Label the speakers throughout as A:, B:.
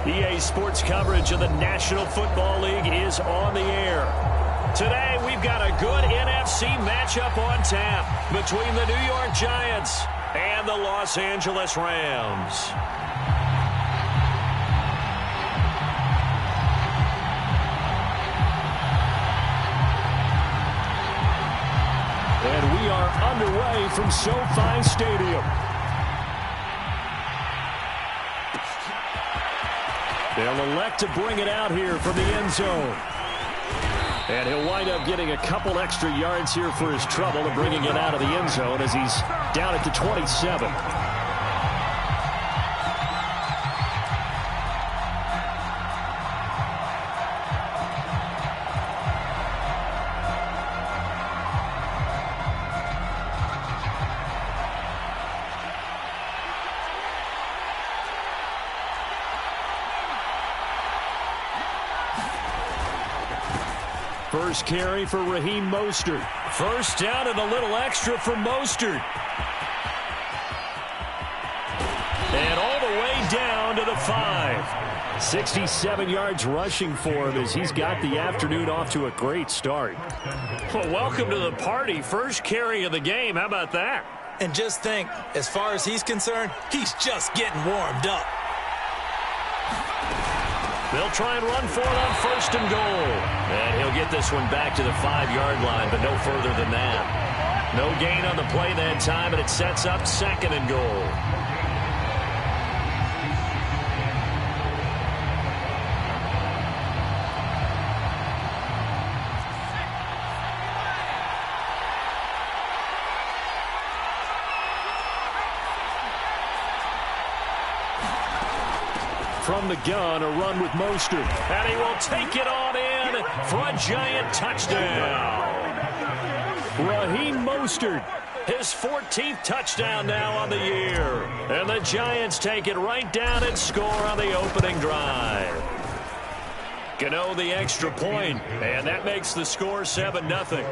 A: EA Sports coverage of the National Football League is on the air. Today, we've got a good NFC matchup on tap between the New York Giants and the Los Angeles Rams. And we are underway from SoFi Stadium. They'll elect to bring it out here from the end zone. And he'll wind up getting a couple extra yards here for his trouble and bringing it out of the end zone as he's down at the 27. First carry for Raheem Mostert. First down and a little extra for Mostert. And all the way down to the 5. 67 yards rushing for him as he's got the afternoon off to a great start. Well, welcome to the party. First carry of the game. How about that?
B: And just think, as far as he's concerned, he's just getting warmed up.
A: They'll try and run for it on first and goal. And he'll get this one back to the 5-yard line, but no further than that. No gain on the play that time, and it sets up second and goal. From the gun, a run with Mostert. And he will take it on in for a Giant touchdown. Raheem Mostert, his 14th touchdown now on the year. And the Giants take it right down and score on the opening drive. Gano the extra point, and that makes the score 7-0.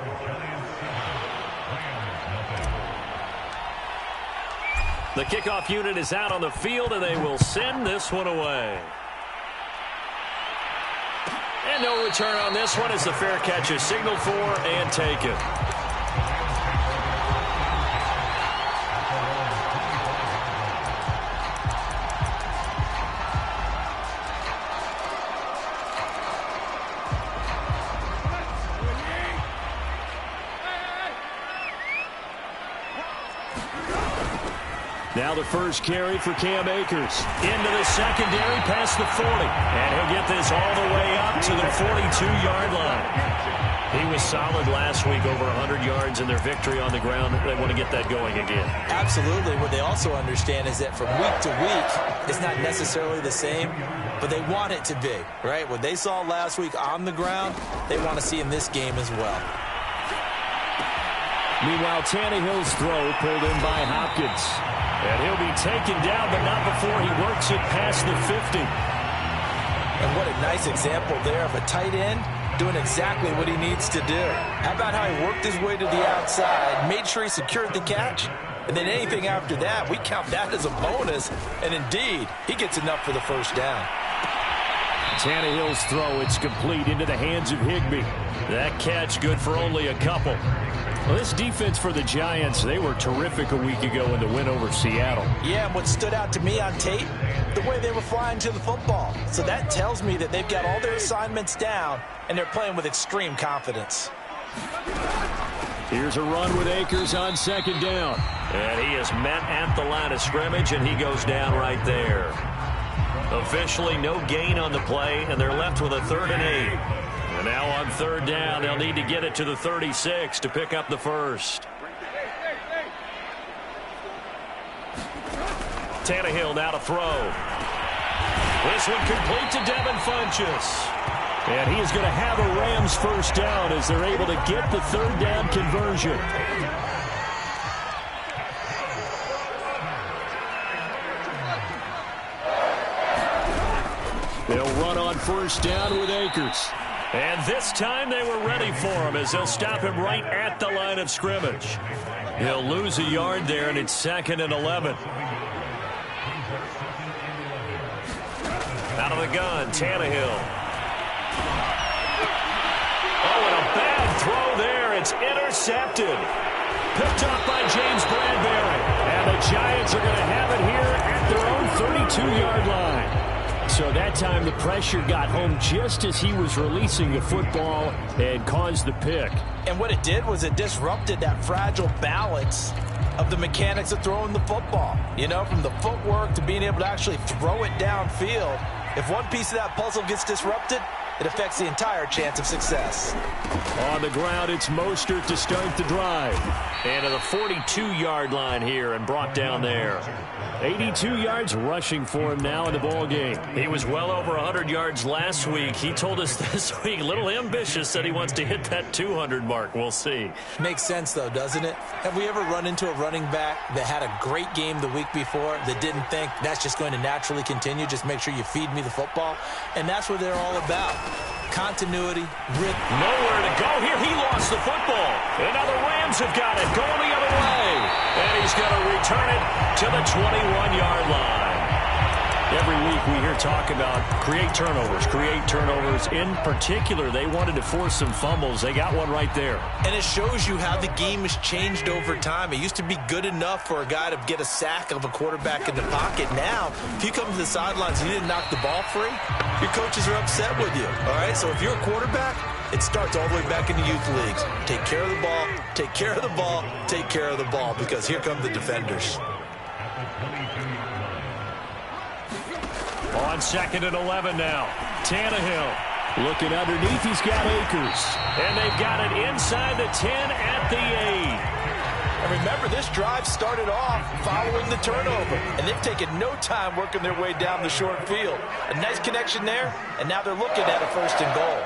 A: The kickoff unit is out on the field, and they will send this one away. And no return on this one as the fair catch is signaled for and taken. Now the first carry for Cam Akers. Into the secondary past the 40. And he'll get this all the way up to the 42-yard line. He was solid last week, over 100 yards in their victory on the ground. They want to get that going again.
B: Absolutely. What they also understand is that from week to week, it's not necessarily the same, but they want it to be, right? What they saw last week on the ground, they want to see in this game as well.
A: Meanwhile, Tannehill's throw pulled in by Hopkins. And he'll be taken down, but not before he works it past the 50.
B: And what a nice example there of a tight end doing exactly what he needs to do. How about how he worked his way to the outside, made sure he secured the catch, and then anything after that, we count that as a bonus. And indeed, he gets enough for the first down.
A: Tannehill's throw, it's complete into the hands of Higbee. That catch good for only a couple. Well, this defense for the Giants, they were terrific a week ago in the win over Seattle.
B: Yeah, and what stood out to me on tape, the way they were flying to the football. So that tells me that they've got all their assignments down, and they're playing with extreme confidence.
A: Here's a run with Akers on second down. And he is met at the line of scrimmage, and he goes down right there. Officially no gain on the play, and they're left with a 3rd and 8. And now on 3rd down, they'll need to get it to the 36 to pick up the first. Tannehill now to throw. This one complete to Devin Funchess. And he is going to have a Rams first down as they're able to get the 3rd down conversion. They'll run on first down with Akers. And this time they were ready for him as they'll stop him right at the line of scrimmage. He'll lose a yard there, and it's 2nd and 11. Out of the gun, Tannehill. Oh, and a bad throw there. It's intercepted. Picked up by James Bradbury. And the Giants are going to have it here at their own 32-yard line. So that time the pressure got home just as he was releasing the football and caused the pick.
B: And what it did was it disrupted that fragile balance of the mechanics of throwing the football. You know, from the footwork to being able to actually throw it downfield. If one piece of that puzzle gets disrupted, it affects the entire chance of success.
A: On the ground, it's Mostert to start the drive. And to the 42-yard line here and brought down there. 82 yards rushing for him now in the ball game. He was well over 100 yards last week. He told us this week, a little ambitious, said he wants to hit that 200 mark. We'll see.
B: Makes sense, though, doesn't it? Have we ever run into a running back that had a great game the week before that didn't think that's just going to naturally continue? Just make sure you feed me the football. And that's what they're all about. Continuity, rhythm.
A: Nowhere to go here. He lost the football. And now the Rams have got it going the other way. And he's going to return it to the 21-yard line. Every week we hear talk about create turnovers. In particular, they wanted to force some fumbles. They got one right there.
B: And it shows you how the game has changed over time. It used to be good enough for a guy to get a sack of a quarterback in the pocket. Now, if you come to the sidelines and you didn't knock the ball free, your coaches are upset with you. All right, so if you're a quarterback, it starts all the way back in the youth leagues. Take care of the ball, take care of the ball, take care of the ball, because here come the defenders.
A: On 2nd and 11 now. Tannehill looking underneath. He's got Akers. And they've got it inside the 10 at the 8.
B: And remember, this drive started off following the turnover. And they've taken no time working their way down the short field. A nice connection there, and now they're looking at a 1st and goal.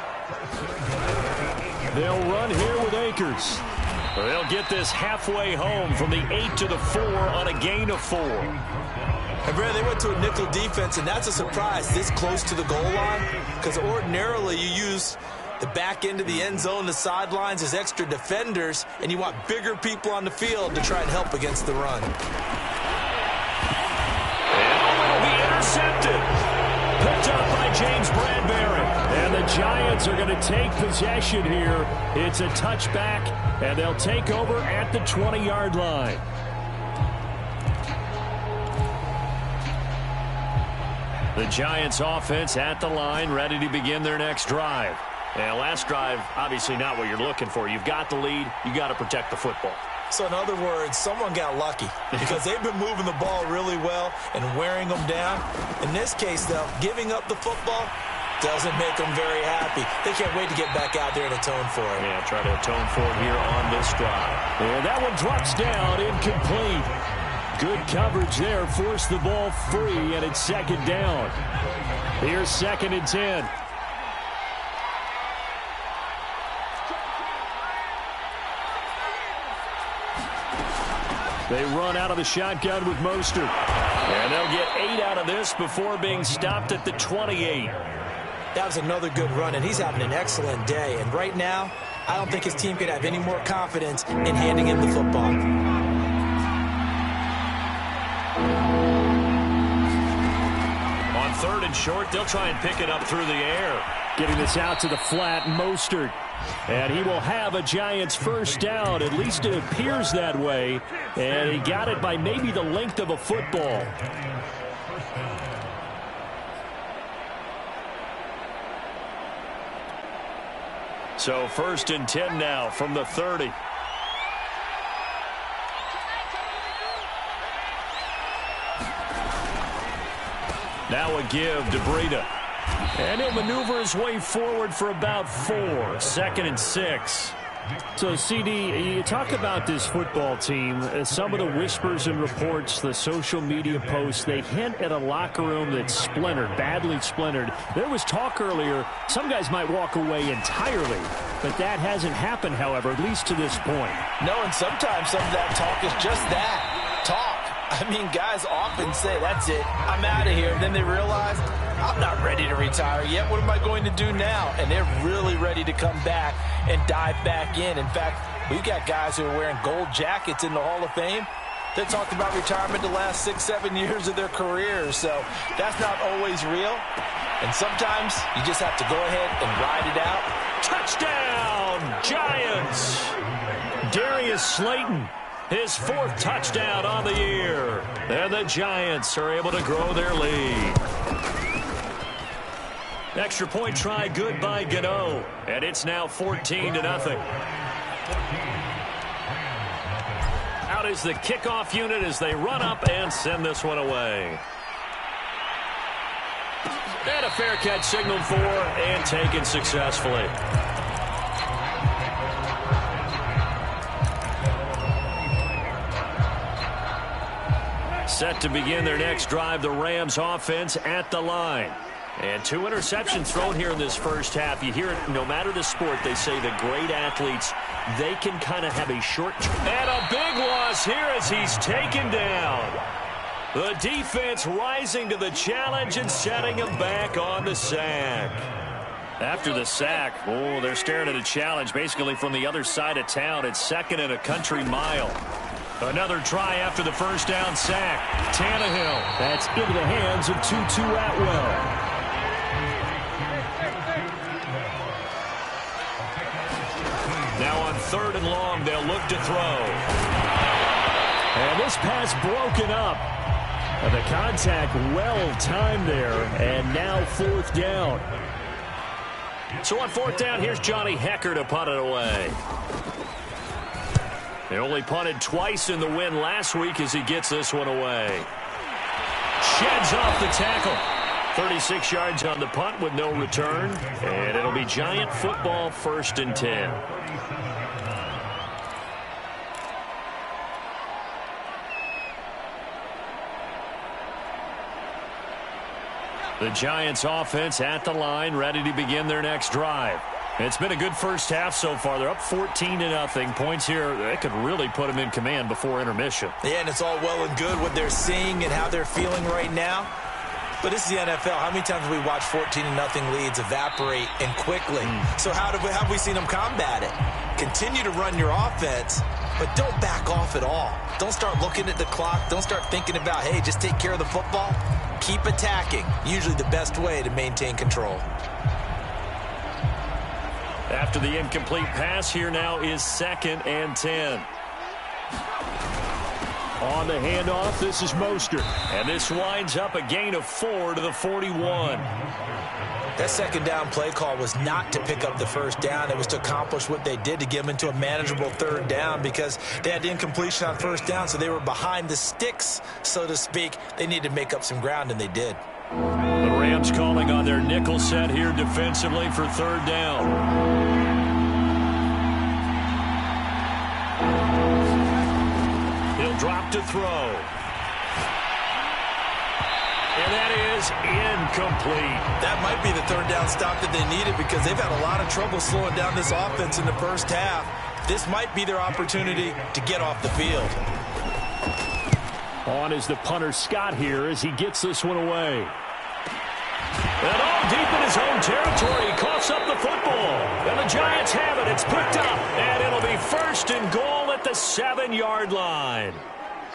A: They'll run here with Akers. They'll get this halfway home from the 8 to the 4 on a gain of 4.
B: And Brad, they went to a nickel defense, and that's a surprise this close to the goal line, because ordinarily you use the back end of the end zone, the sidelines as extra defenders, and you want bigger people on the field to try and help against the run.
A: And it'll be intercepted. Picked up by James Bradbury. And the Giants are going to take possession here. It's a touchback, and they'll take over at the 20-yard line. The Giants offense at the line, ready to begin their next drive. And last drive, obviously not what you're looking for. You've got the lead. You got to protect the football.
B: So in other words, someone got lucky because they've been moving the ball really well and wearing them down. In this case, though, giving up the football doesn't make them very happy. They can't wait to get back out there and atone for it.
A: Yeah, try to atone for it here on this drive. And that one drops down, incomplete. Good coverage there, forced the ball free, and it's 2nd down. Here's 2nd and 10. They run out of the shotgun with Mostert. And they'll get 8 out of this before being stopped at the 28.
B: That was another good run, and he's having an excellent day. And right now, I don't think his team could have any more confidence in handing him the football.
A: On 3rd and short, they'll try and pick it up through the air. Getting this out to the flat, Mostert. And he will have a Giants 1st down. At least it appears that way. And he got it by maybe the length of a football. So 1st and 10 now from the 30. Now a give to Breida. And he'll maneuver his way forward for about 4. 2nd and 6. So, CD, you talk about this football team. Some of the whispers and reports, the social media posts, they hint at a locker room that's splintered, badly splintered. There was talk earlier, some guys might walk away entirely. But that hasn't happened, however, at least to this point.
B: No, and sometimes some of that talk is just that, talk. I mean, guys often say, that's it, I'm out of here. And then they realize, I'm not ready to retire yet. What am I going to do now? And they're really ready to come back and dive back in. In fact, we've got guys who are wearing gold jackets in the Hall of Fame. They talked about retirement the last 6-7 years of their careers. So that's not always real. And sometimes you just have to go ahead and ride it out.
A: Touchdown, Giants! Darius Slayton, his 4th touchdown on the year. And the Giants are able to grow their lead. Extra point try good by Gano. And it's now 14-0. Out is the kickoff unit as they run up and send this one away. And a fair catch signaled for and taken successfully. Set to begin their next drive, the Rams offense at the line. And 2 interceptions thrown here in this first half. You hear it, no matter the sport, they say the great athletes, they can kind of have a short... And a big loss here as he's taken down. The defense rising to the challenge and setting him back on the sack. After the sack, oh, they're staring at a challenge basically from the other side of town. It's 2nd and a country mile. Another try after the first down sack. Tannehill. That's into the hands of Tutu Atwell. Now on 3rd and long, they'll look to throw. And this pass broken up. And the contact well timed there. And now 4th down. So on 4th down, here's Johnny Hekker to punt it away. They only punted twice in the win last week as he gets this one away. Sheds off the tackle. 36 yards on the punt with no return. And it'll be Giant football, 1st and 10. The Giants offense at the line, ready to begin their next drive. It's been a good first half so far. They're up 14-0. Points here, they could really put them in command before intermission.
B: Yeah, and it's all well and good what they're seeing and how they're feeling right now. But this is the NFL. How many times have we watched 14-0 leads evaporate and quickly? So how have we seen them combat it? Continue to run your offense, but don't back off at all. Don't start looking at the clock. Don't start thinking about, hey, just take care of the football. Keep attacking. Usually the best way to maintain control.
A: After the incomplete pass, here now is 2nd and 10. On the handoff, this is Mostert. And this winds up a gain of 4 to the 41.
B: That 2nd down play call was not to pick up the 1st down. It was to accomplish what they did to get them into a manageable 3rd down because they had incompletion on 1st down, so they were behind the sticks, so to speak. They needed to make up some ground, and they did.
A: The Rams calling on their nickel set here defensively for 3rd down. He'll drop to throw. And that is incomplete.
B: That might be the 3rd down stop that they needed because they've had a lot of trouble slowing down this offense in the first half. This might be their opportunity to get off the field.
A: On is the punter Scott here as he gets this one away. And all deep in his own territory, he coughs up the football. And the Giants have it. It's picked up. And it'll be 1st and goal at the 7-yard line.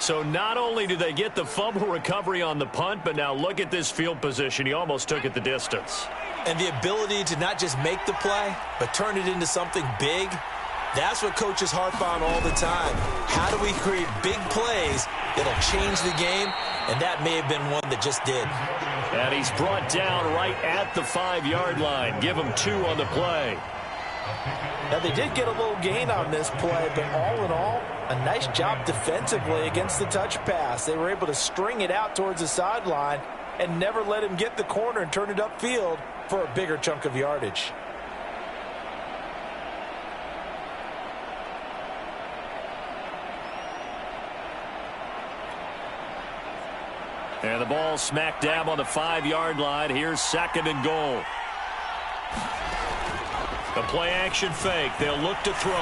A: So not only did they get the fumble recovery on the punt, but now look at this field position. He almost took it the distance.
B: And the ability to not just make the play, but turn it into something big, that's what coaches harp on all the time. How do we create big plays that'll change the game? And that may have been one that just did.
A: And he's brought down right at the 5-yard line. Give him 2 on the play.
B: Now, they did get a little gain on this play, but all in all, a nice job defensively against the touch pass. They were able to string it out towards the sideline and never let him get the corner and turn it upfield for a bigger chunk of yardage.
A: And the ball smack dab on the 5-yard line. Here's 2nd and goal. The play action fake. They'll look to throw.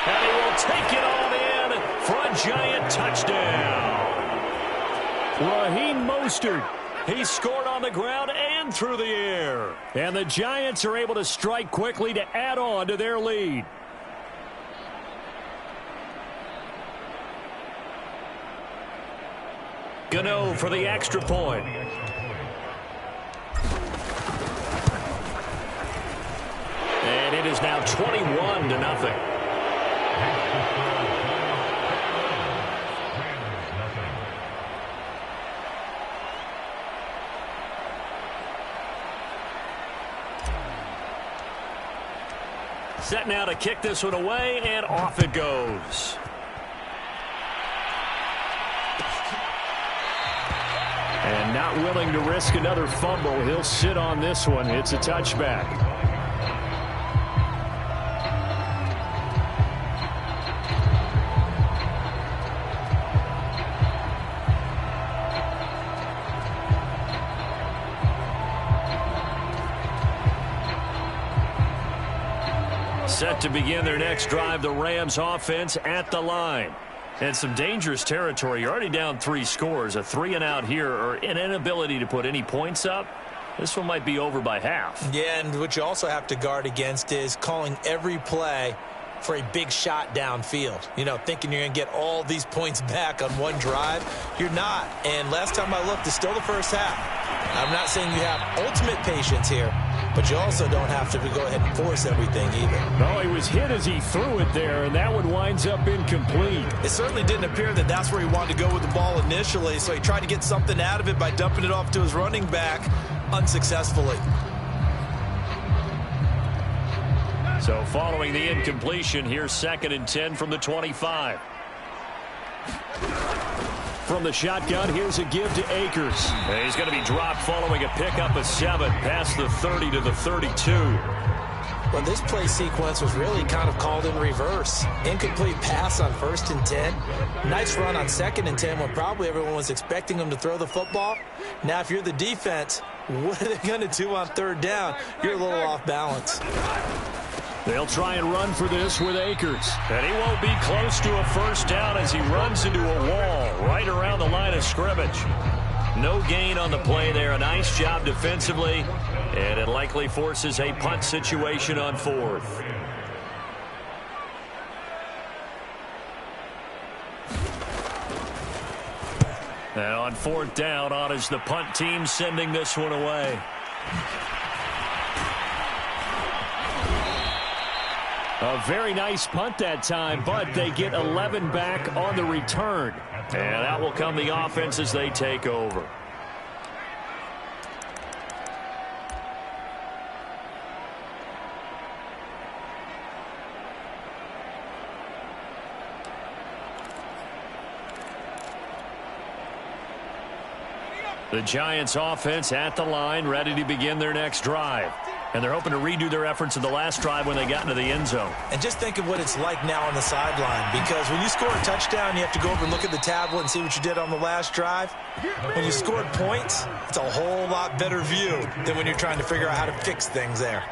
A: And he will take it all in for a Giant touchdown. Raheem Mostert. He scored on the ground and through the air. And the Giants are able to strike quickly to add on to their lead. Gano for the extra point. it is now 21-0. Set now to kick this one away, and off it goes. And not willing to risk another fumble. He'll sit on this one. It's a touchback. Set to begin their next drive, the Rams offense at the line. And some dangerous territory. You're already down 3 scores. A 3-and-out here, or an inability to put any points up. This one might be over by half.
B: Yeah, and what you also have to guard against is calling every play for a big shot downfield. You know, thinking you're going to get all these points back on one drive. You're not. And last time I looked, it's still the first half. I'm not saying you have ultimate patience here, but you also don't have to go ahead and force everything either.
A: No, he was hit as he threw it there, and that one winds up incomplete.
B: It certainly didn't appear that that's where he wanted to go with the ball initially, so he tried to get something out of it by dumping it off to his running back unsuccessfully.
A: So following the incompletion, here's 2nd and 10 from the 25. From the shotgun, here's a give to Akers. And he's going to be dropped following a pickup of 7 past the 30 to the 32.
B: Well, this play sequence was really kind of called in reverse. Incomplete pass on 1st and 10. Nice run on 2nd and 10 when probably everyone was expecting him to throw the football. Now, if you're the defense, what are they going to do on 3rd down? You're a little off balance.
A: They'll try and run for this with Akers. And he won't be close to a 1st down as he runs into a wall right around the line of scrimmage. No gain on the play there. A nice job defensively. And it likely forces a punt situation on 4th. And on 4th down, on is the punt team sending this one away. A very nice punt that time, but they get 11 back on the return. And out will come the offense as they take over. The Giants offense at the line, ready to begin their next drive. And they're hoping to redo their efforts in the last drive when they got into the end zone.
B: And just think of what it's like now on the sideline, because when you score a touchdown, you have to go over and look at the tablet and see what you did on the last drive. When you scored points, it's a whole lot better view than when you're trying to figure out how to fix things there.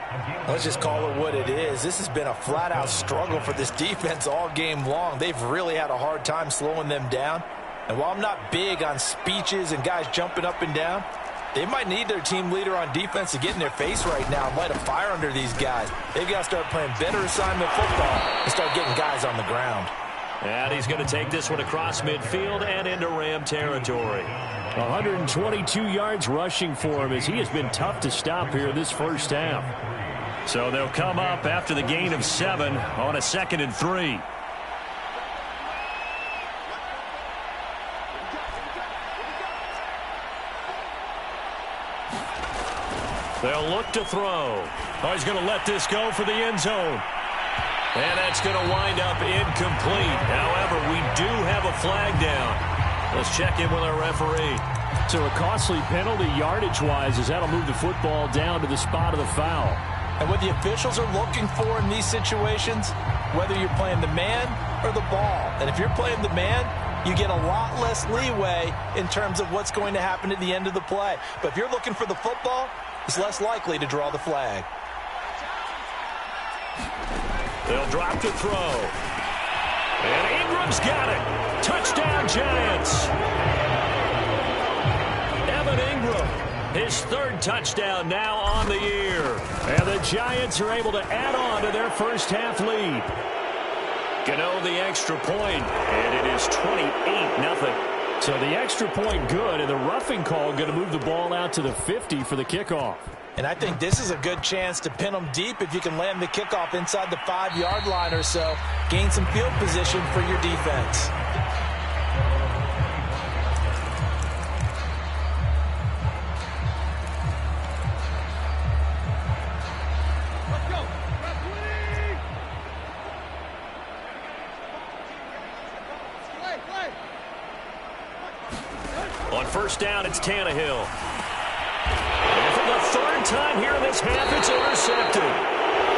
B: Let's just call it what it is. This has been a flat-out struggle for this defense all game long. They've really had a hard time slowing them down. And while I'm not big on speeches and guys jumping up and down, they might need their team leader on defense to get in their face right now and light a fire under these guys. They've got to start playing better assignment football and start getting guys on the ground.
A: And he's going to take this one across midfield and into Ram territory. 122 yards rushing for him as he has been tough to stop here this first half. So they'll come up after the gain of 7 on a 2nd and 3. They'll look to throw. Oh, he's going to let this go for the end zone. And that's going to wind up incomplete. However, we do have a flag down. Let's check in with our referee. So a costly penalty yardage-wise as that'll move the football down to the spot of the foul.
B: And what the officials are looking for in these situations, whether you're playing the man or the ball. And if you're playing the man, you get a lot less leeway in terms of what's going to happen at the end of the play. But if you're looking for the football, it's less likely to draw the flag.
A: They'll drop to throw. And Ingram's got it. Touchdown, Giants. Evan Ingram, his 3rd touchdown now on the year. And the Giants are able to add on to their first half lead. Gano the extra point, and it is 28-0. So the extra point good, and the roughing call going to move the ball out to the 50 for the kickoff.
B: And I think this is a good chance to pin them deep if you can land the kickoff inside the 5-yard line or so. Gain some field position for your defense.
A: On first down, it's Tannehill. And for the third time here in this half, it's intercepted.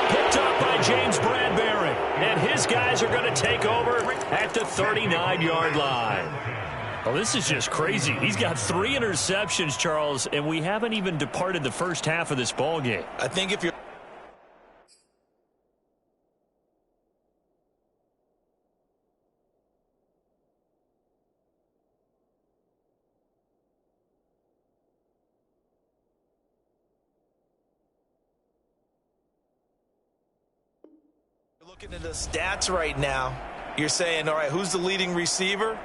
A: Picked up by James Bradbury. And his guys are going to take over at the 39-yard line. Well, this is just crazy. He's got 3 interceptions, Charles, and we haven't even departed the first half of this ball game.
B: I think if you're looking at the stats right now, you're saying, all right, who's the leading receiver?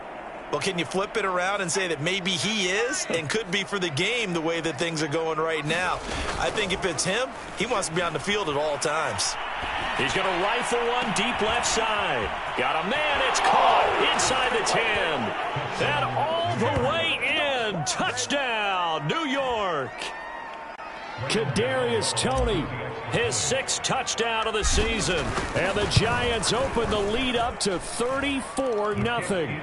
B: Well, can you flip it around and say that maybe he is and could be for the game the way that things are going right now? I think if it's him, he wants to be on the field at all times.
A: He's going to rifle one deep left side. Got a man. It's caught inside the 10. And all the way in. Touchdown, New York. Kadarius Toney, his 6th touchdown of the season. And the Giants open the lead up to 34-0.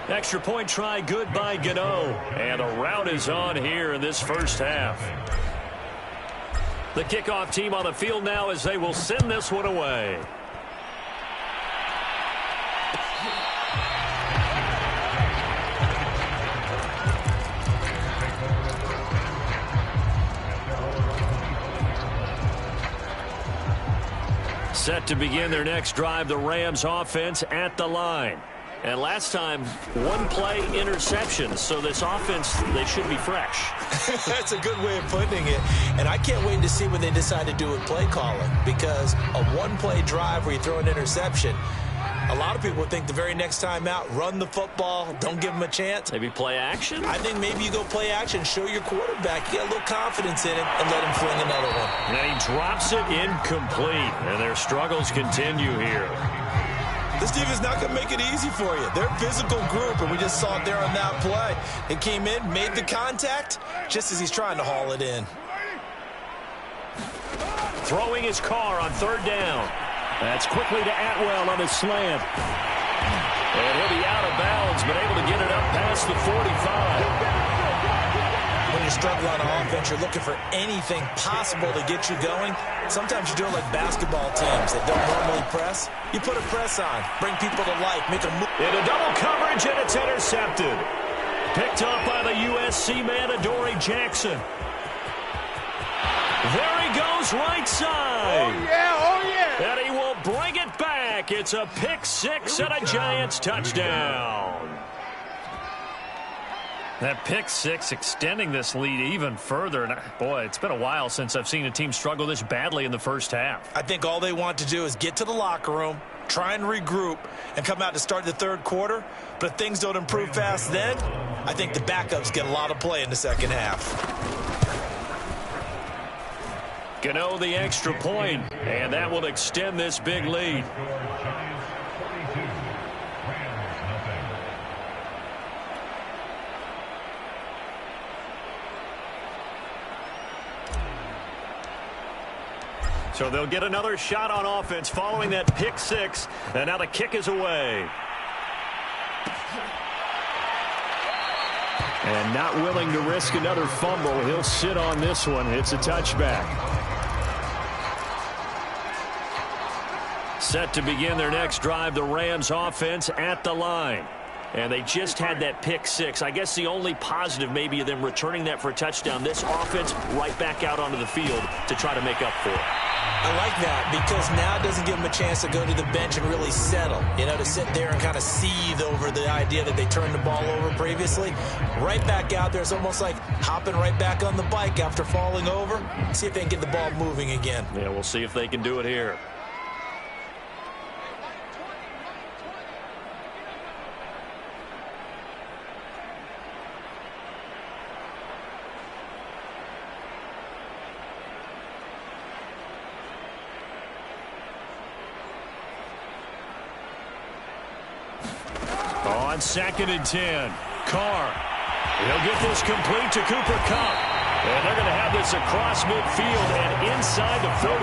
A: Extra point try good by Gano. And a rout is on here in this first half. The kickoff team on the field now as they will send this one away. Set to begin their next drive, the Rams offense at the line. And last time, 1-play interception. So this offense, they should be fresh.
B: That's a good way of putting it. And I can't wait to see what they decide to do with play calling. Because a 1-play drive where you throw an interception, a lot of people think the very next time out, run the football, don't give them a chance.
A: Maybe play action?
B: I think maybe you go play action, show your quarterback, you got a little confidence in it, and let him fling another one.
A: And he drops it incomplete. And their struggles continue here.
B: This defense is not going to make it easy for you. They're a physical group, and we just saw it there on that play. It came in, made the contact, just as he's trying to haul it in.
A: Throwing his car on 3rd down. That's quickly to Atwell on his slant. And he'll be out of bounds, but able to get it up past the 45.
B: When you struggle on offense, you're looking for anything possible to get you going. Sometimes you're doing like basketball teams that don't normally press. You put a press on, bring people to life, make them move.
A: Into double coverage, and it's intercepted. Picked up by the USC man, Adoree Jackson. There he goes, right side.
C: Oh, yeah, oh, yeah.
A: And he will bring it back. It's a pick 6 and a Giants touchdown. That pick 6 extending this lead even further. And boy, it's been a while since I've seen a team struggle this badly in the first half.
B: I think all they want to do is get to the locker room, try and regroup, and come out to start the 3rd quarter. But if things don't improve fast then, I think the backups get a lot of play in the 2nd half.
A: Gano the extra point, and that will extend this big lead. So they'll get another shot on offense following that pick 6, and now the kick is away. And not willing to risk another fumble, he'll sit on this one. It's a touchback. Set to begin their next drive, the Rams offense at the line. And they just had that pick 6. I guess the only positive maybe of them returning that for a touchdown. This offense right back out onto the field to try to make up for it.
B: I like that because now it doesn't give them a chance to go to the bench and really settle. You know, to sit there and kind of seethe over the idea that they turned the ball over previously. Right back out there. It's almost like hopping right back on the bike after falling over. See if they can get the ball moving again.
A: Yeah, we'll see if they can do it here. On 2nd and 10, Carr. He'll get this complete to Cooper Kupp. And they're going to have this across midfield and inside the 45.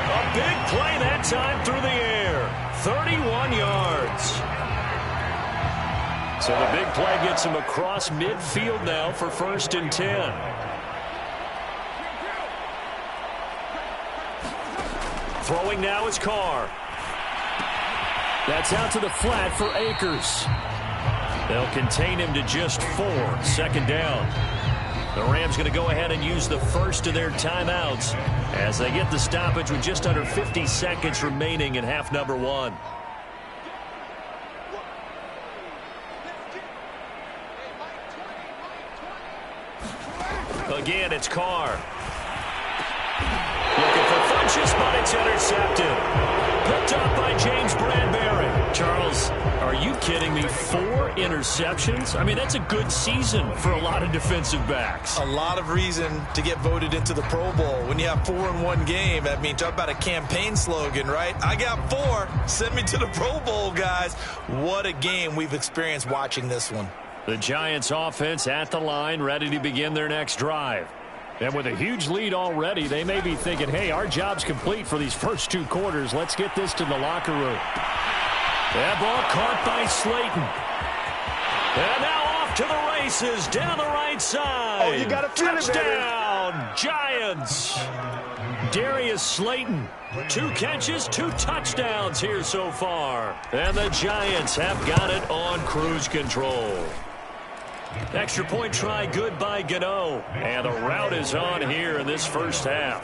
A: A big play that time through the air. 31 yards. So the big play gets him across midfield now for 1st and 10. Throwing now is Carr. That's out to the flat for Akers. They'll contain him to just 4. 2nd down. The Rams going to go ahead and use the first of their timeouts as they get the stoppage with just under 50 seconds remaining in half number 1. Again, it's Carr. Looking for Funchess, but it's intercepted. Picked up by James Bradbury. Charles, are you kidding me? 4 interceptions? I mean, that's a good season for a lot of defensive backs.
B: A lot of reason to get voted into the Pro Bowl. When you have 4 in one game, I mean, talk about a campaign slogan, right? I got 4. Send me to the Pro Bowl, guys. What a game we've experienced watching this one.
A: The Giants offense at the line, ready to begin their next drive. And with a huge lead already, they may be thinking, hey, our job's complete for these first 2 quarters. Let's get this to the locker room. That ball caught by Slayton. And now off to the races down the right side.
C: Oh, you got to feel it,
A: touchdown, Giants. Darius Slayton, 2 catches, 2 touchdowns here so far. And the Giants have got it on cruise control. Extra point try good by Gano. And the route is on here in this first half.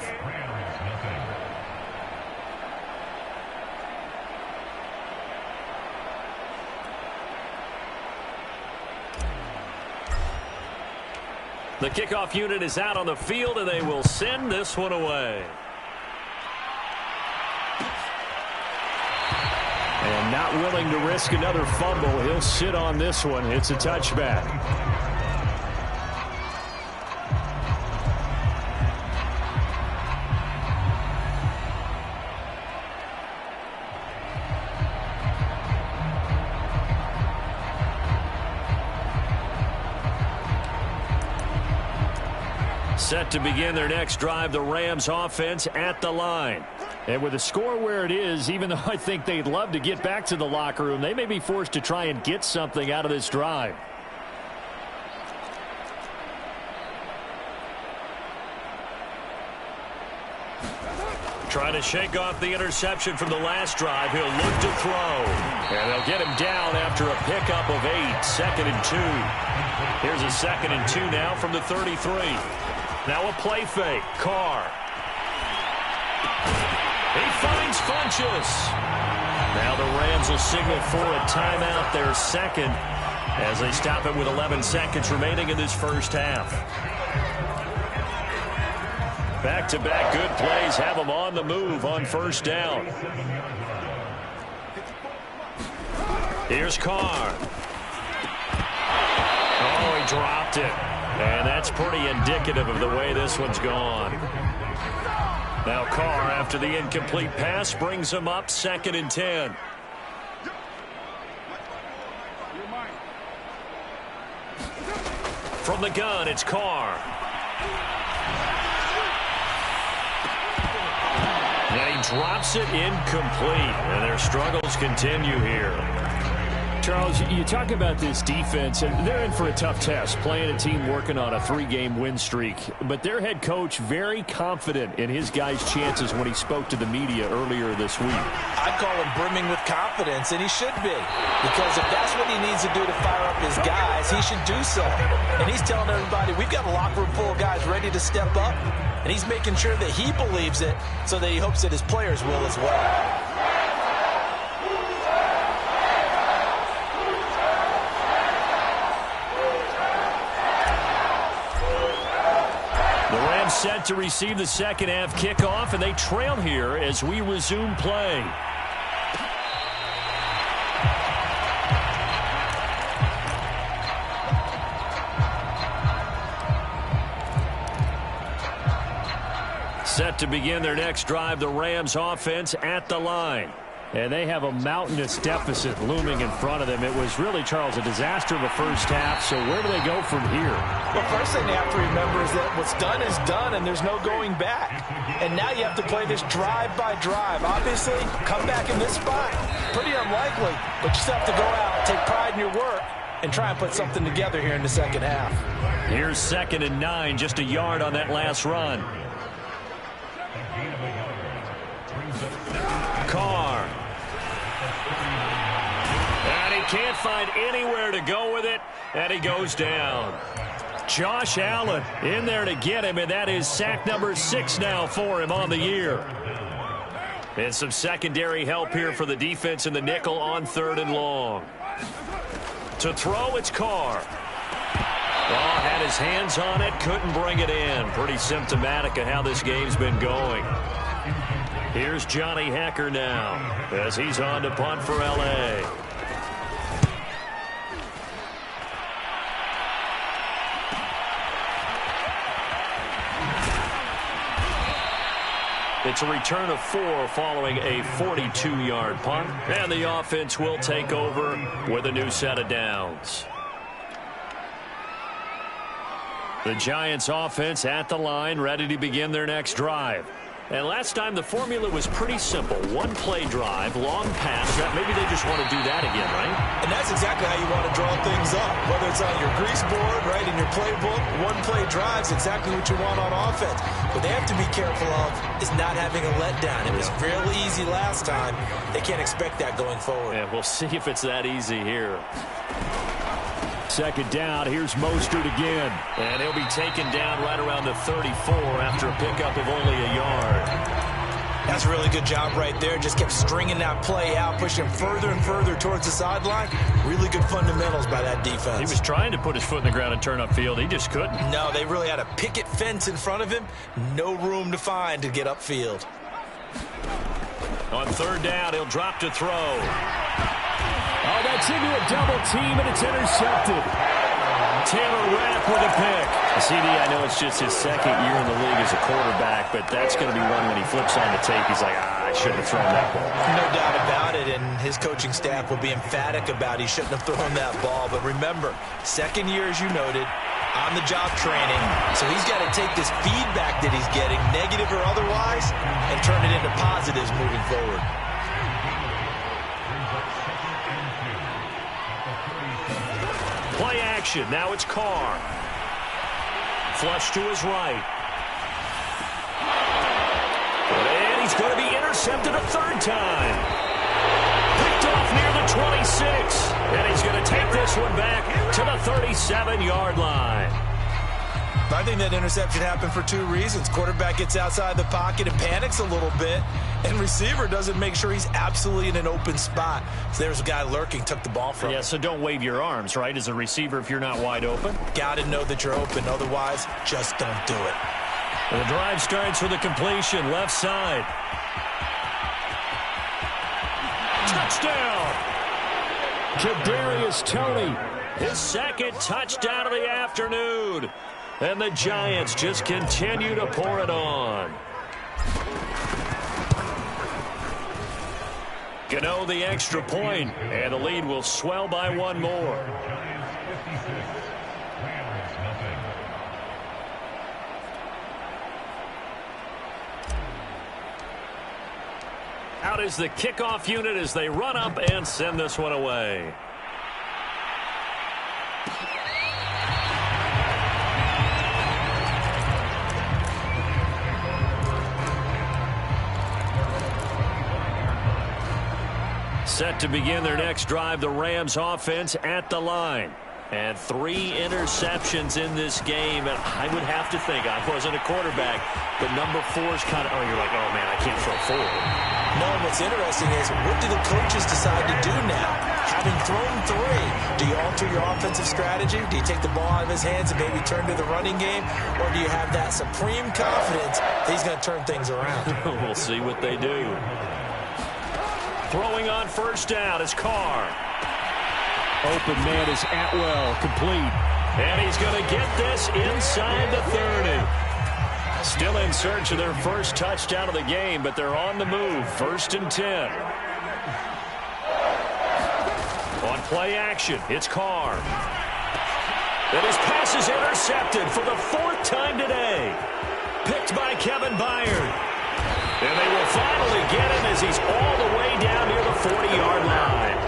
A: The kickoff unit is out on the field, and they will send this one away. And not willing to risk another fumble, he'll sit on this one. It's a touchback. Set to begin their next drive, the Rams offense at the line. And with the score where it is, even though I think they'd love to get back to the locker room, they may be forced to try and get something out of this drive. Trying to shake off the interception from the last drive. He'll look to throw. And they'll get him down after a pickup of 8. 2nd and 2. Here's a 2nd and 2 now from the 33. Now a play fake. Carr. He finds Funchess. Now the Rams will signal for a timeout, their 2nd, as they stop it with 11 seconds remaining in this first half. Back-to-back good plays have them on the move on 1st down. Here's Carr. Oh, he dropped it. And that's pretty indicative of the way this one's gone. Now Carr, after the incomplete pass, brings him up 2nd and 10. From the gun, it's Carr. And he drops it incomplete. And their struggles continue here.
C: Charles, you talk about this defense, and they're in for a tough test, playing a team working on a 3-game win streak. But their head coach very confident in his guys' chances when he spoke to the media earlier this week.
B: I'd call him brimming with confidence, and he should be. Because if that's what he needs to do to fire up his guys, he should do so. And he's telling everybody, we've got a locker room full of guys ready to step up. And he's making sure that he believes it so that he hopes that his players will as well.
A: Set to receive the second half kickoff, and they trail here as we resume play. Set to begin their next drive, the Rams offense at the line.
C: And they have a mountainous deficit looming in front of them. It was really, Charles, a disaster of a first half. So where do they go from here?
B: Well, first thing they have to remember is that what's done is done, and there's no going back. And now you have to play this drive by drive. Obviously, come back in this spot, pretty unlikely. But you still have to go out, take pride in your work, and try and put something together here in the second half.
C: Here's 2nd and 9, just a yard on that last run. Carr. And he can't find anywhere to go with it, and he goes down. Josh Allen in there to get him, and that is sack number 6 now for him on the year. And some secondary help here for the defense in the nickel on 3rd and long. To throw, it's Carr. Oh, had his hands on it, couldn't bring it in. Pretty symptomatic of how this game's been going. Here's Johnny Hekker now as he's on to punt for L.A. It's a return of 4 following a 42-yard punt. And the offense will take over with a new set of downs. The Giants offense at the line, ready to begin their next drive. And last time the formula was pretty simple. One-play drive, long pass. Maybe they just want to do that again, right?
B: And that's exactly how you want to draw things up. Whether it's on your grease board, right, in your playbook, one-play drive's exactly what you want on offense. What they have to be careful of is not having a letdown. It was real easy last time. They can't expect that going forward.
C: Yeah, we'll see if it's that easy here. 2nd down, here's Mostert again. And he'll be taken down right around the 34 after a pickup of only a yard.
B: That's a really good job right there. Just kept stringing that play out, pushing further and further towards the sideline. Really good fundamentals by that defense.
C: He was trying to put his foot in the ground and turn upfield. He just couldn't.
B: No, they really had a picket fence in front of him. No room to find to get upfield.
C: On 3rd down, he'll drop to throw. Oh, that's into a double team, and it's intercepted. Taylor Rapp with a pick. CD, I know it's just his 2nd year in the league as a quarterback, but that's going to be one when he flips on the tape. He's like, I shouldn't have thrown that ball.
B: No doubt about it, and his coaching staff will be emphatic about he shouldn't have thrown that ball. But remember, 2nd year, as you noted, on-the-job training. So he's got to take this feedback that he's getting, negative or otherwise, and turn it into positives moving forward.
C: Play action. Now it's Carr. Flush to his right. And he's going to be intercepted a 3rd time. Picked off near the 26. And he's going to take this one back to the 37-yard line.
B: I think that interception happened for 2 reasons. Quarterback gets outside the pocket and panics a little bit, and receiver doesn't make sure he's absolutely in an open spot. So there's a guy lurking, took the ball from him.
C: Yeah, so don't wave your arms, right, as a receiver if you're not wide open.
B: Got to know that you're open. Otherwise, just don't do it.
C: And the drive starts with a completion, left side. Touchdown! Kadarius Toney, his 2nd touchdown of the afternoon. And the Giants just continue to pour it on. Gano the extra point, and the lead will swell by 1 more. Out is the kickoff unit as they run up and send this one away. Set to begin their next drive, the Rams offense at the line. And 3 interceptions in this game. And I would have to think, I wasn't a quarterback, but number 4 is kind of, oh, you're like, oh, man, I can't throw 4.
B: No, what's interesting is, what do the coaches decide to do now? Having thrown 3, do you alter your offensive strategy? Do you take the ball out of his hands and maybe turn to the running game? Or do you have that supreme confidence that he's going to turn things around?
C: We'll see what they do. Throwing on 1st down is Carr. Open man is Atwell, complete. And he's going to get this inside the 30. Still in search of their first touchdown of the game, but they're on the move. 1st and 10. On play action, it's Carr. And his pass is intercepted for the 4th time today. Picked by Kevin Byard. And they will finally get him as he's all the way down near the 40-yard line.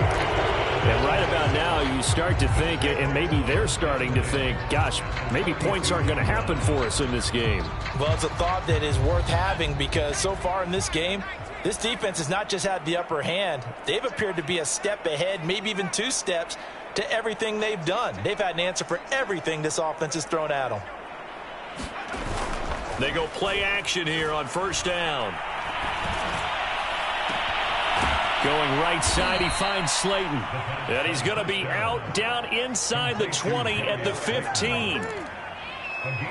C: And right about now, you start to think, and maybe they're starting to think, gosh, maybe points aren't going to happen for us in this game.
B: Well, it's a thought that is worth having because so far in this game, this defense has not just had the upper hand. They've appeared to be a step ahead, maybe even 2 steps, to everything they've done. They've had an answer for everything this offense has thrown at them.
C: They go play action here on 1st down. Going right side, he finds Slayton. And he's going to be out down inside the 20 at the 15.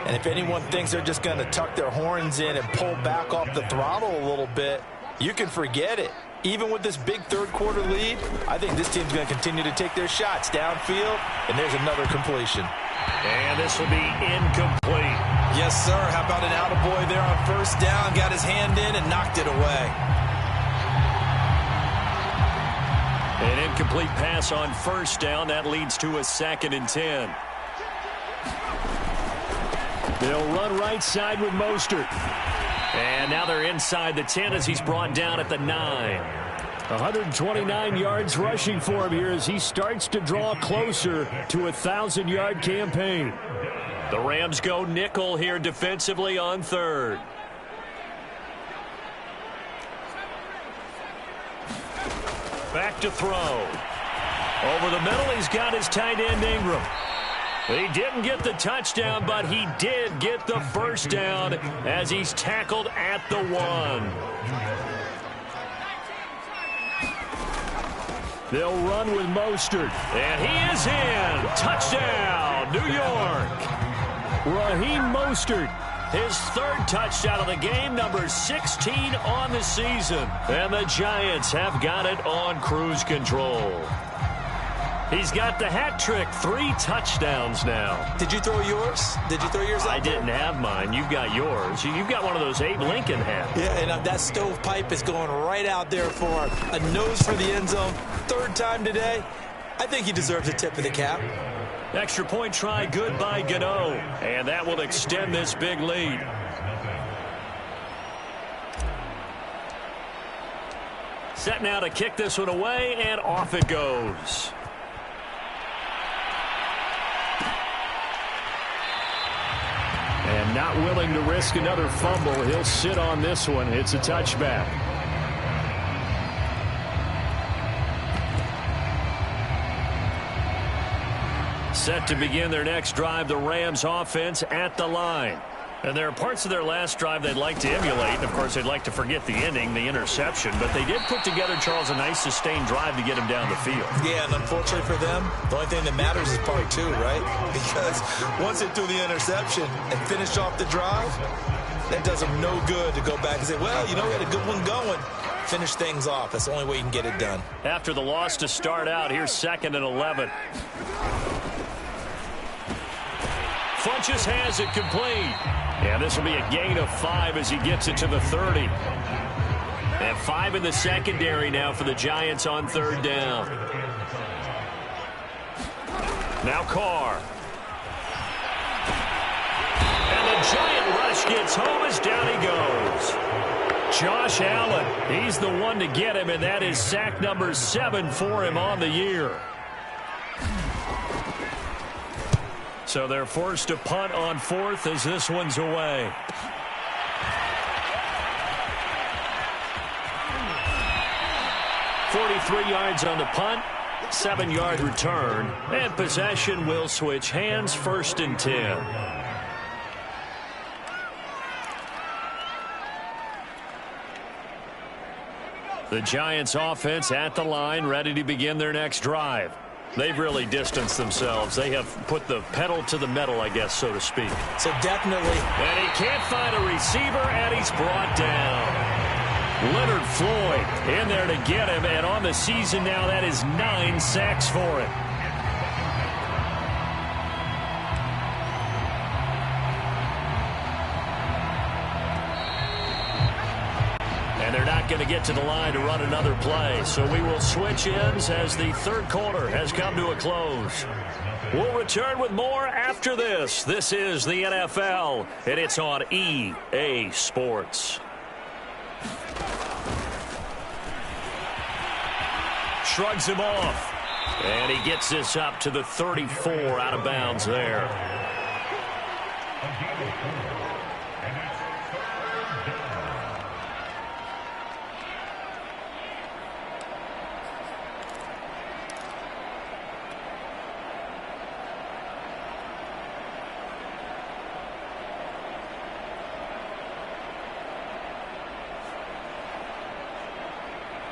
B: And if anyone thinks they're just going to tuck their horns in and pull back off the throttle a little bit, you can forget it. Even with this big 3rd quarter lead, I think this team's going to continue to take their shots downfield, and there's another completion.
C: And this will be incomplete.
B: Yes, sir. How about an attaboy there on 1st down? Got his hand in and knocked it away.
C: An incomplete pass on 1st down. That leads to a 2nd and 10. They'll run right side with Mostert. And now they're inside the 10 as he's brought down at the 9. 129 yards rushing for him here as he starts to draw closer to a 1,000-yard campaign. The Rams go nickel here defensively on 3rd. Back to throw. Over the middle, he's got his tight end Ingram. He didn't get the touchdown, but he did get the 1st down as he's tackled at the 1. They'll run with Mostert, and he is in. Touchdown, New York. Raheem Mostert, his 3rd touchdown of the game, number 16 on the season. And the Giants have got it on cruise control. He's got the hat trick, 3 touchdowns now.
B: Did you throw yours? Did you throw yours out
C: I didn't have mine. You've got yours. You've got one of those Abe Lincoln hats.
B: Yeah, and that stovepipe is going right out there for a nose for the end zone. 3rd time today. I think he deserves a tip of the cap.
C: Extra point try good by Gano. And that will extend this big lead. Set now to kick this one away, and off it goes. And not willing to risk another fumble. He'll sit on this one. It's a touchback. Set to begin their next drive, the Rams offense at the line. And there are parts of their last drive they'd like to emulate. And, of course, they'd like to forget the ending, the interception. But they did put together, Charles, a nice sustained drive to get him down the field.
B: Yeah, and unfortunately for them, the only thing that matters is part 2, right? Because once they threw the interception and finished off the drive, that does them no good to go back and say, well, you know, we had a good one going. Finish things off. That's the only way you can get it done.
C: After the loss to start out, here's 2nd and 11. Funchess has it complete. And this will be a gain of 5 as he gets it to the 30. And 5 in the secondary now for the Giants on 3rd down. Now Carr. And the Giant rush gets home as down he goes. Josh Allen, he's the one to get him, and that is sack number 7 for him on the year. So they're forced to punt on 4th as this one's away. .43 yards on the punt, 7-yard return, and possession will switch hands. 1st and 10. The Giants offense at the line, ready to begin their next drive. They've really distanced themselves. They have put the pedal to the metal, I guess, so to speak.
B: So definitely.
C: And he can't find a receiver, and he's brought down. Leonard Floyd in there to get him, and on the season now, that is 9 sacks for him.
A: And they're not going to get to the line to run another play. So we will switch ends as the third quarter has come to a close. We'll return with more after this. This is the NFL, and it's on EA Sports. Shrugs him off. And he gets this up to the 34 out of bounds there.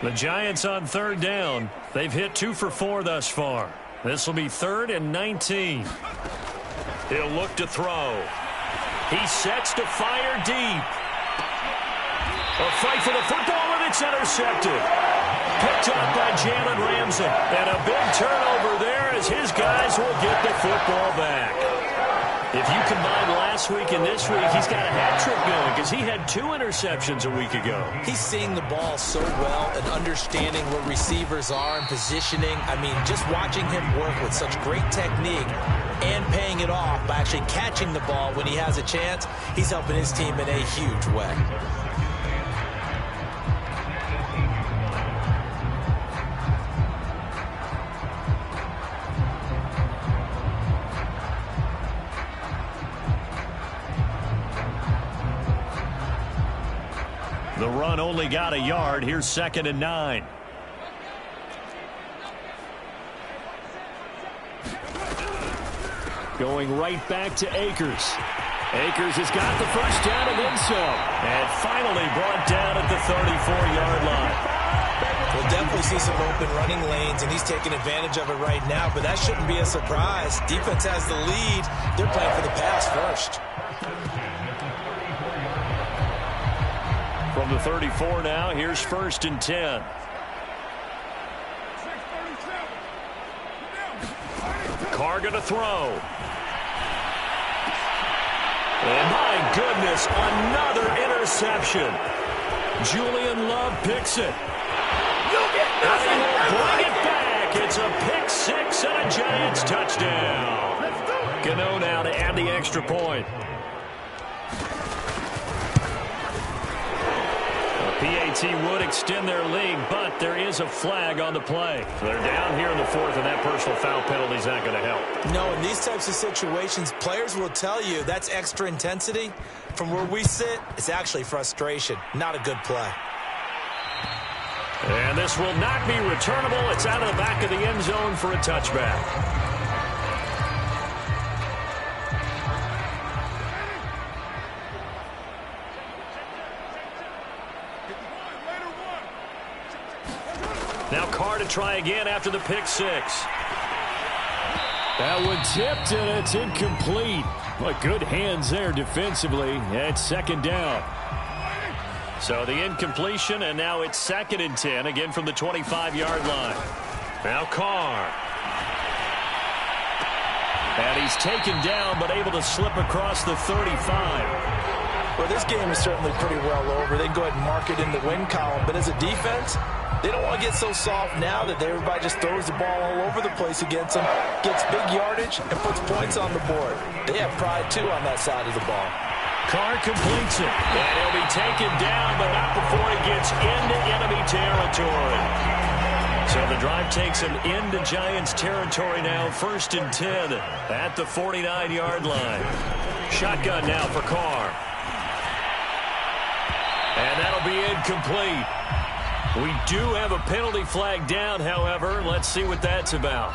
A: The Giants on third down. They've hit 2 for 4 thus far. This will be 3rd and 19. He'll look to throw. He sets to fire deep. A fight for the football, and it's intercepted. Picked up by Jalen Ramsey. And a big turnover there as his guys will get the football back. If you combine last week and this week, he's got a hat trick going because he had 2 interceptions a week ago.
B: He's seeing the ball so well and understanding where receivers are and positioning. I mean, just watching him work with such great technique and paying it off by actually catching the ball when he has a chance, he's helping his team in a huge way.
A: The run only got a yard. Here's 2nd and 9. Going right back to Akers. Akers has got the first down and then some. And finally brought down at the 34-yard line.
B: We'll definitely see some open running lanes, and he's taking advantage of it right now, but that shouldn't be a surprise. Defense has the lead. They're playing for the pass first.
A: From the 34 now, here's 1st and 10. Carr going to throw. And my goodness, another interception. Julian Love picks it. And he will bring it back. It's a pick 6 and a Giants touchdown. Gano now to add the extra point. PAT would extend their lead, but there is a flag on the play. So they're down here in the 4th, and that personal foul penalty is not going to help.
B: No, in these types of situations, players will tell you that's extra intensity. From where we sit, it's actually frustration. Not a good play.
A: And this will not be returnable. It's out of the back of the end zone for a touchback. Now Carr to try again after the pick 6.
C: That one tipped, and it's incomplete. But good hands there defensively. It's 2nd down.
A: So the incompletion, and now it's 2nd and 10, again from the 25-yard line. Now Carr. And he's taken down, but able to slip across the 35.
B: Well, this game is certainly pretty well over. They can go ahead and mark it in the win column. But as a defense, they don't want to get so soft now that everybody just throws the ball all over the place against them, gets big yardage, and puts points on the board. They have pride, too, on that side of the ball.
A: Carr completes it. And he'll be taken down, but not before he gets into enemy territory. So the drive takes him into Giants territory now. 1st and 10 at the 49-yard line. Shotgun now for Carr. And that'll be incomplete. We do have a penalty flag down, however. Let's see what that's about.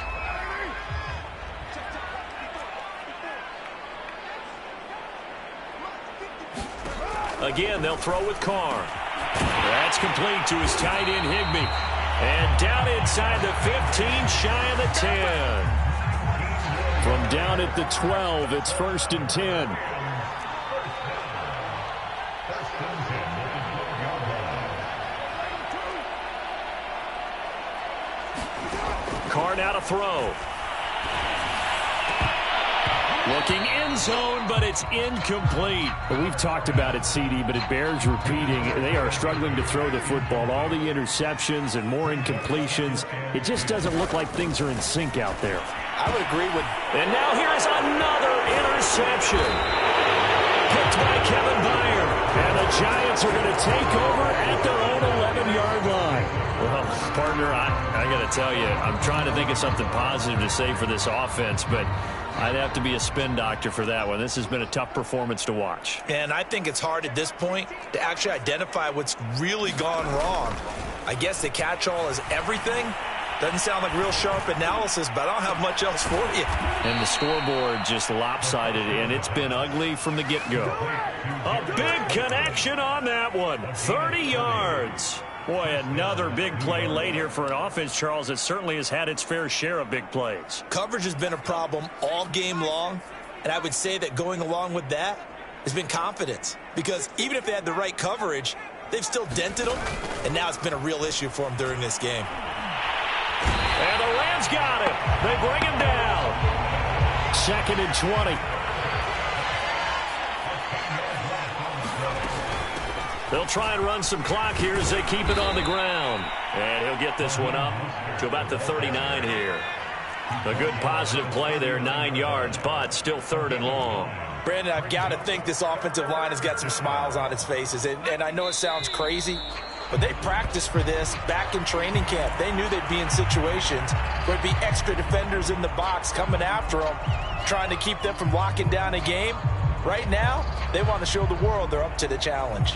A: Again, they'll throw with Carr. That's complete to his tight end, Higbee. And down inside the 15, shy of the 10.
C: From down at the 12, it's 1st and 10.
A: Carr now to throw. Looking end zone, but it's incomplete.
C: Well, we've talked about it, CD, but it bears repeating. They are struggling to throw the football. All the interceptions and more incompletions. It just doesn't look like things are in sync out there.
B: I would agree with...
A: And now here's another interception. Picked by Kevin Byard. And the Giants are going to take over at their own 11-yard line.
C: Well, partner, I got to tell you, I'm trying to think of something positive to say for this offense, but I'd have to be a spin doctor for that one. This has been a tough performance to watch.
B: And I think it's hard at this point to actually identify what's really gone wrong. I guess the catch-all is everything. Doesn't sound like real sharp analysis, but I don't have much else for you.
C: And the scoreboard just lopsided, and it's been ugly from the get-go.
A: A big connection on that one. 30 yards. Boy, another big play late here for an offense, Charles, that certainly has had its fair share of big plays.
B: Coverage has been a problem all game long, and I would say that going along with that has been confidence. Because even if they had the right coverage, they've still dented them, and now it's been a real issue for them during this game.
A: And the Rams got him. They bring him down.
C: 2nd and 20.
A: They'll try and run some clock here as they keep it on the ground. And he'll get this one up to about the 39 here. A good positive play there, 9 yards, but still 3rd and long.
B: Brandon, I've got to think this offensive line has got some smiles on its faces. And I know it sounds crazy, but they practiced for this back in training camp. They knew they'd be in situations where there'd be extra defenders in the box coming after them, trying to keep them from locking down a game. Right now, they want to show the world they're up to the challenge.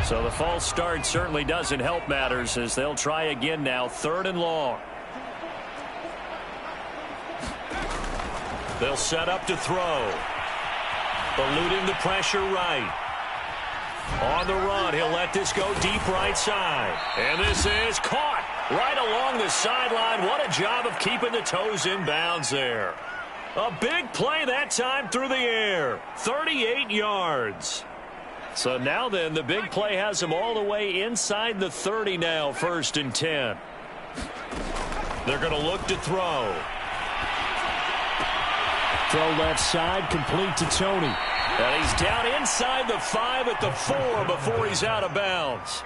A: So the false start certainly doesn't help matters as they'll try again now, 3rd and long. They'll set up to throw. Eluding the pressure right. On the run, he'll let this go deep right side. And this is caught right along the sideline. What a job of keeping the toes in bounds there. A big play that time through the air. 38 yards. So now then, the big play has him all the way inside the 30 now, 1st and 10. They're going to look to throw.
C: Throw left side, complete to Tony.
A: And he's down inside the 5 at the 4 before he's out of bounds.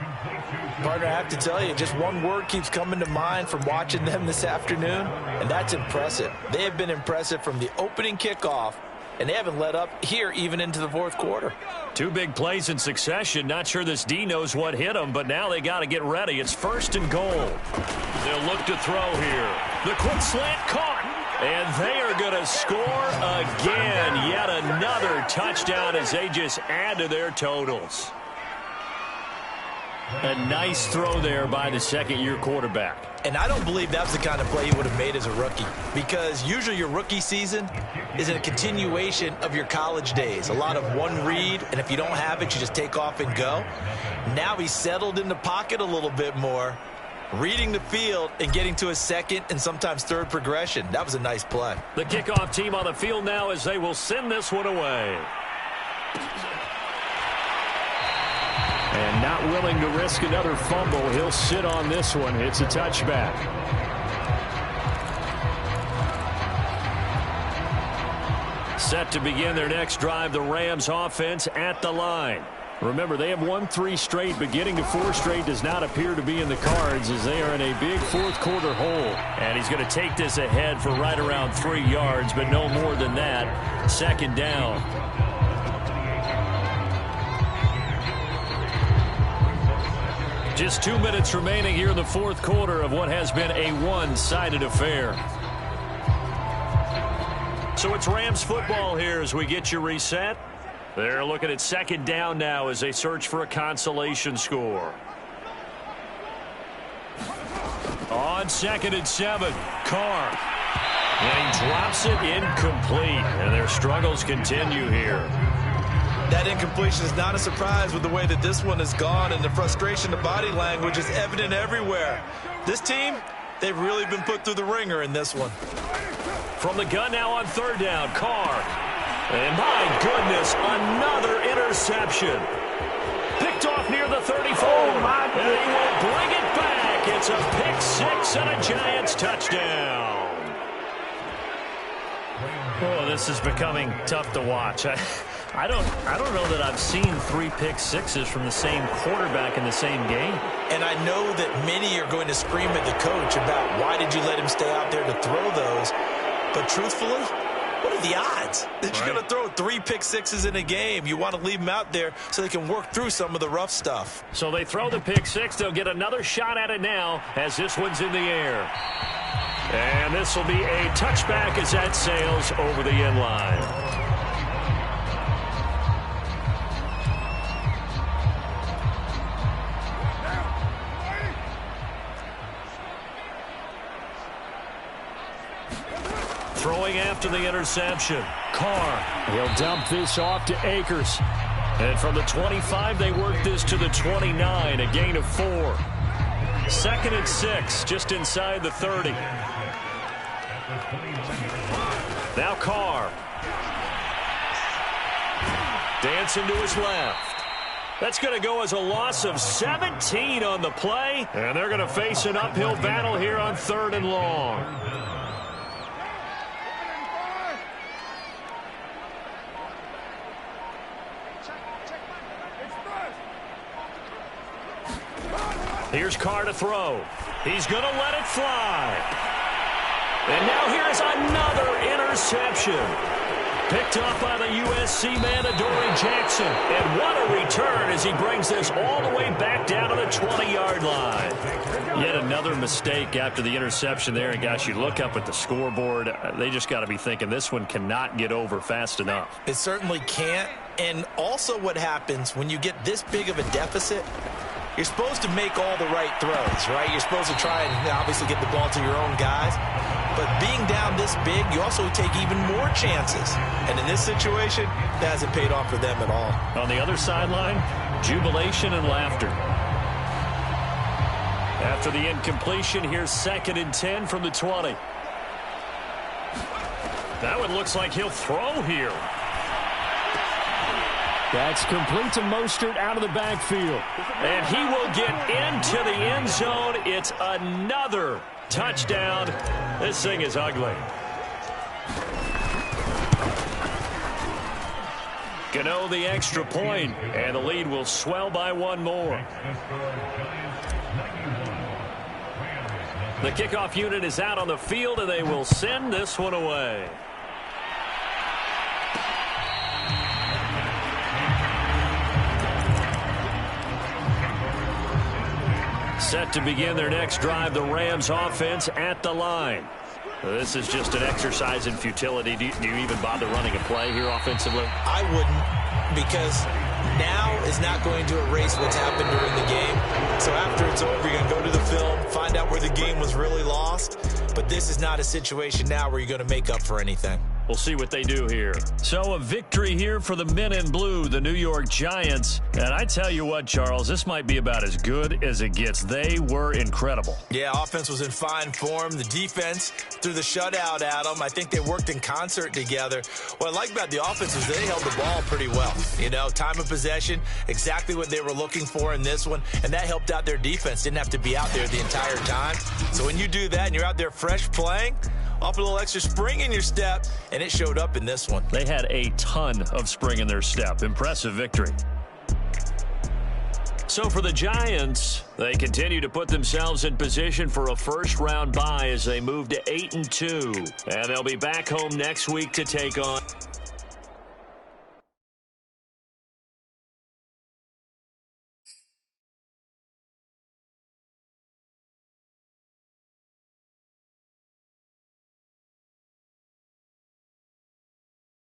B: Partner, I have to tell you, just one word keeps coming to mind from watching them this afternoon, and that's impressive. They have been impressive from the opening kickoff, and they haven't let up here even into the 4th quarter.
A: 2 big plays in succession. Not sure this D knows what hit them, but now they got to get ready. It's 1st and goal. They'll look to throw here. The quick slant caught. And they are going to score again. Yet another touchdown as they just add to their totals. A nice throw there by the 2nd-year quarterback.
B: And I don't believe that's the kind of play he would have made as a rookie, because usually your rookie season is a continuation of your college days. A lot of one read, and if you don't have it, you just take off and go. Now he's settled in the pocket a little bit more, reading the field and getting to a 2nd and sometimes 3rd progression. That was a nice play.
A: The kickoff team on the field now as they will send this one away.
C: And not willing to risk another fumble. He'll sit on this one. It's a touchback.
A: Set to begin their next drive, the Rams offense at the line. Remember, they have won 3 straight, but getting to 4 straight does not appear to be in the cards as they are in a big 4th quarter hole.
C: And he's going to take this ahead for right around 3 yards, but no more than that. 2nd down.
A: Just 2 minutes remaining here in the 4th quarter of what has been a one-sided affair. So it's Rams football here as we get you reset. They're looking at 2nd down now as they search for a consolation score. On 2nd and 7, Carr. And he drops it incomplete. And their struggles continue here.
B: That incompletion is not a surprise with the way that this one has gone, and the frustration, the body language is evident everywhere. This team, they've really been put through the ringer in this one.
A: From the gun now on 3rd down, Carr. And my goodness, another interception. Picked off near the 34. And he will bring it back. It's It's a pick six and a Giants touchdown.
C: Oh, this is becoming tough to watch. I don't know that I've seen 3 pick sixes from the same quarterback in the same game.
B: And I know that many are going to scream at the coach about why did you let him stay out there to throw those. But truthfully, what are the odds that you're going to throw 3 pick sixes in a game? You want to leave them out there so they can work through some of the rough stuff.
A: So they throw the pick six. They'll get another shot at it now as this one's in the air. And this will be a touchback as that sails over the end line. Throwing after the interception. Carr. He'll dump this off to Akers. And from the 25, they work this to the 29, a gain of 4. 2nd and 6, just inside the 30. Now Carr. Dancing to his left. That's going to go as a loss of 17 on the play. And they're going to face an uphill battle here on 3rd and long. Here's Carr to throw. He's going to let it fly. And now here's another interception. Picked up by the USC man, Adoree Jackson. And what a return as he brings this all the way back down to the 20-yard line. Yet another mistake after the interception there. And, gosh, you look up at the scoreboard. They just got to be thinking this one cannot get over fast enough.
B: It certainly can't. And also what happens when you get this big of a deficit, you're supposed to make all the right throws, right? You're supposed to try and obviously get the ball to your own guys. But being down this big, you also take even more chances. And in this situation, that hasn't paid off for them at all.
A: On the other sideline, jubilation and laughter. After the incompletion, here's 2nd and 10 from the 20. That one looks like he'll throw here. That's complete to Mostert out of the backfield. And he will get into the end zone. It's another touchdown. This thing is ugly. Gano the extra point, and the lead will swell by 1 more. The kickoff unit is out on the field, and they will send this one away. Set to begin their next drive, the Rams offense at the line. This is just an exercise in futility. Do you even bother running a play here offensively?
B: I wouldn't, because now is not going to erase what's happened during the game. So after it's over, you're going to go to the film, find out where the game was really lost. But this is not a situation now where you're going to make up for anything.
A: We'll see what they do here. So a victory here for the men in blue, the New York Giants. And I tell you what, Charles, this might be about as good as it gets. They were incredible.
B: Yeah, offense was in fine form. The defense threw the shutout at them. I think they worked in concert together. What I like about the offense is they held the ball pretty well. You know, time of possession, exactly what they were looking for in this one. And that helped out their defense. Didn't have to be out there the entire time. So when you do that and you're out there fresh playing, off a little extra spring in your step, and it showed up in this one.
A: They had a ton of spring in their step. Impressive victory. So for the Giants, they continue to put themselves in position for a first-round bye as they move to 8-2. And they'll be back home next week to take on